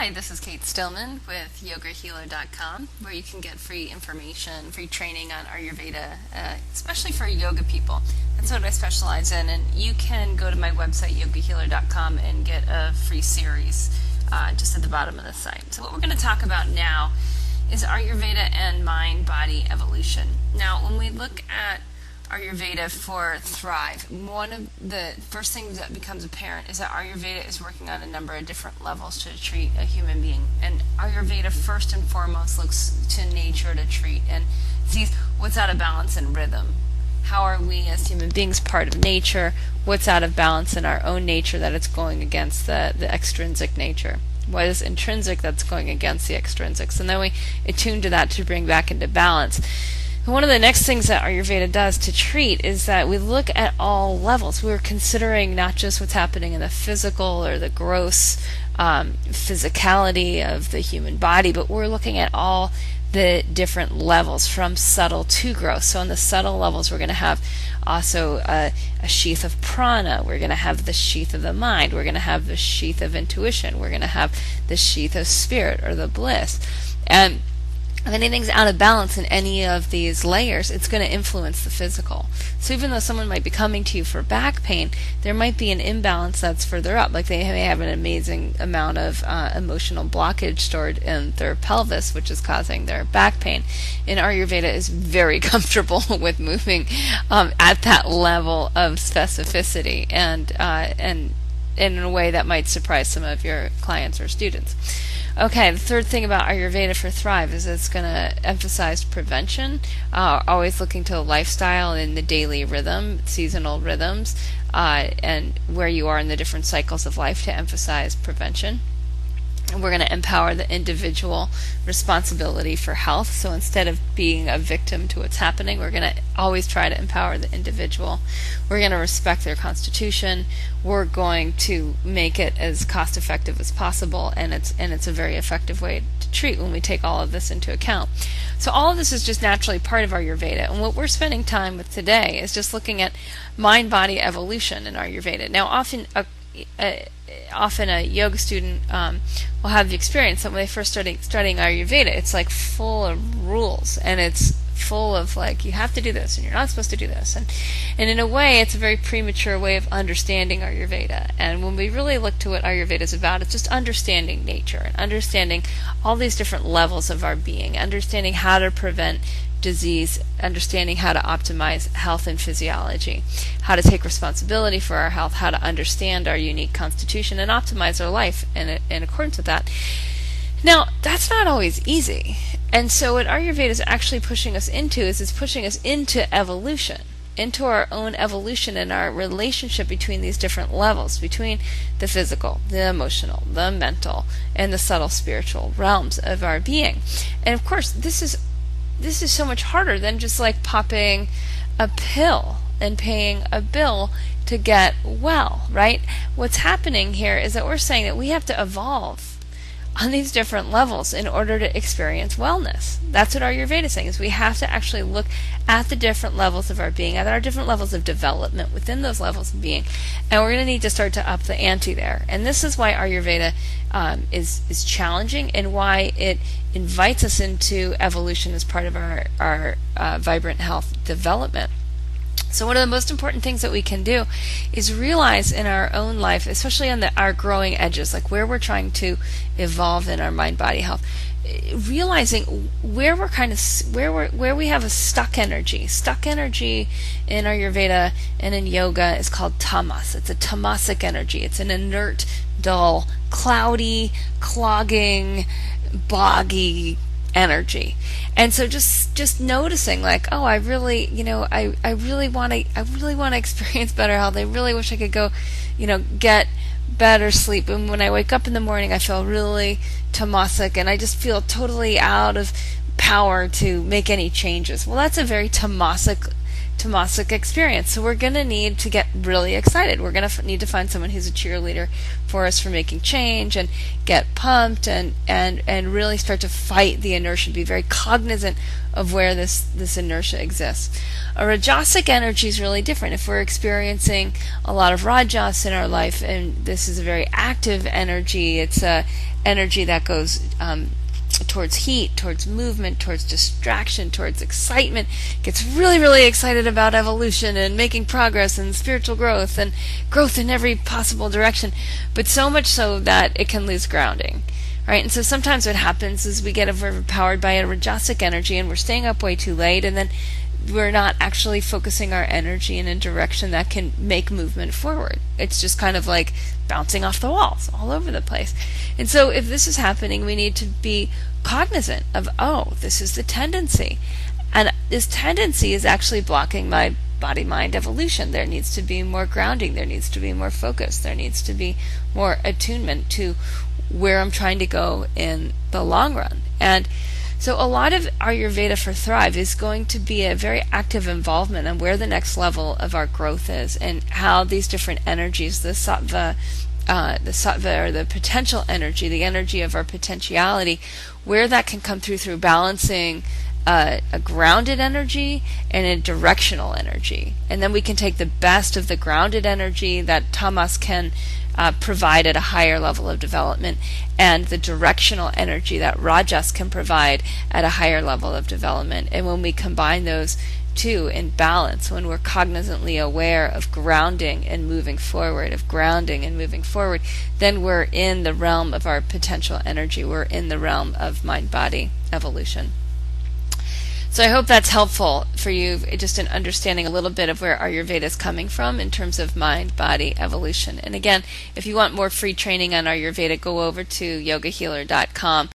Hi, this is Cate Stillman with yogahealer.com, where you can get free information, free training on Ayurveda, especially for yoga people. That's what I specialize in, and you can go to my website, yogahealer.com, and get a free series just at the bottom of the site. So what we're going to talk about now is Ayurveda and mind-body evolution. Now, when we look at Ayurveda for Thrive, one of the first things that becomes apparent is that Ayurveda is working on a number of different levels to treat a human being. And Ayurveda first and foremost looks to nature to treat and sees what's out of balance in rhythm. How are we as human beings part of nature? What's out of balance in our own nature that it's going against the extrinsic nature? What is intrinsic that's going against the extrinsics? And then we attune to that to bring back into balance. One of the next things that Ayurveda does to treat is that we look at all levels. We're considering not just what's happening in the physical or the gross physicality of the human body, but we're looking at all the different levels from subtle to gross. So on the subtle levels, we're going to have also a sheath of prana. We're going to have the sheath of the mind. We're going to have the sheath of intuition. We're going to have the sheath of spirit or the bliss. And if anything's out of balance in any of these layers, it's going to influence the physical. So even though someone might be coming to you for back pain, there might be an imbalance that's further up. Like they may have an amazing amount of emotional blockage stored in their pelvis, which is causing their back pain. And Ayurveda is very comfortable with moving at that level of specificity and in a way that might surprise some of your clients or students. Okay, the third thing about Ayurveda for Thrive is it's going to emphasize prevention, always looking to a lifestyle in the daily rhythm, seasonal rhythms, and where you are in the different cycles of life to emphasize prevention. And we're going to empower the individual responsibility for health. So instead of being a victim to what's happening, we're going to always try to empower the individual. We're going to respect their constitution. We're going to make it as cost effective as possible, and it's a very effective way to treat when we take all of this into account. So all of this is just naturally part of Ayurveda, and what we're spending time with today is just looking at mind-body evolution in Ayurveda. Now, often a yoga student will have the experience that when they first studying Ayurveda, it's like full of rules, and it's full of like, you have to do this and you're not supposed to do this, and in a way it's a very premature way of understanding Ayurveda. And when we really look to what Ayurveda is about, it's just understanding nature and understanding all these different levels of our being, understanding how to prevent disease, understanding how to optimize health and physiology, how to take responsibility for our health, how to understand our unique constitution and optimize our life in accordance with that. Now, that's not always easy. And so what Ayurveda is actually pushing us into is it's pushing us into evolution, into our own evolution and our relationship between these different levels, between the physical, the emotional, the mental, and the subtle spiritual realms of our being. And of course, this is so much harder than just like popping a pill and paying a bill to get well, right? What's happening here is that we're saying that we have to evolve on these different levels in order to experience wellness. That's what Ayurveda is saying, is we have to actually look at the different levels of our being, at our different levels of development within those levels of being, and we're going to need to start to up the ante there. And this is why Ayurveda is challenging, and why it invites us into evolution as part of our vibrant health development. So one of the most important things that we can do is realize in our own life, especially on our growing edges, like where we're trying to evolve in our mind-body health, realizing where we're where we have a stuck energy. Stuck energy in Ayurveda and in yoga is called tamas. It's a tamasic energy. It's an inert, dull, cloudy, clogging, boggy energy. And so just noticing like, oh, I really want to experience better health. I really wish I could go, get better sleep. And when I wake up in the morning, I feel really tamasic and I just feel totally out of power to make any changes. Well, that's a very tamasic tamasic experience. So we're going to need to get really excited. We're going to need to find someone who's a cheerleader for us for making change and get pumped and really start to fight the inertia, be very cognizant of where this inertia exists. A rajasic energy is really different. If we're experiencing a lot of rajas in our life, and this is a very active energy, it's a energy that goes towards heat, towards movement, towards distraction, towards excitement, gets really, really excited about evolution and making progress and spiritual growth and growth in every possible direction, but so much so that it can lose grounding. Right? And so sometimes what happens is we get overpowered by a rajasic energy and we're staying up way too late, and then we're not actually focusing our energy in a direction that can make movement forward. It's just kind of like bouncing off the walls all over the place. And so if this is happening, we need to be cognizant of, oh, this is the tendency. And this tendency is actually blocking my body-mind evolution. There needs to be more grounding. There needs to be more focus. There needs to be more attunement to where I'm trying to go in the long run. And so a lot of Ayurveda for Thrive is going to be a very active involvement in where the next level of our growth is and how these different energies, the sattva or the potential energy, the energy of our potentiality, where that can come through balancing a grounded energy and a directional energy. And then we can take the best of the grounded energy that tamas can provide at a higher level of development, and the directional energy that rajas can provide at a higher level of development. And when we combine those two in balance, when we're cognizantly aware of grounding and moving forward, then we're in the realm of our potential energy. We're in the realm of mind-body evolution. So I hope that's helpful for you, just in understanding a little bit of where Ayurveda is coming from in terms of mind-body evolution. And again, if you want more free training on Ayurveda, go over to yogahealer.com.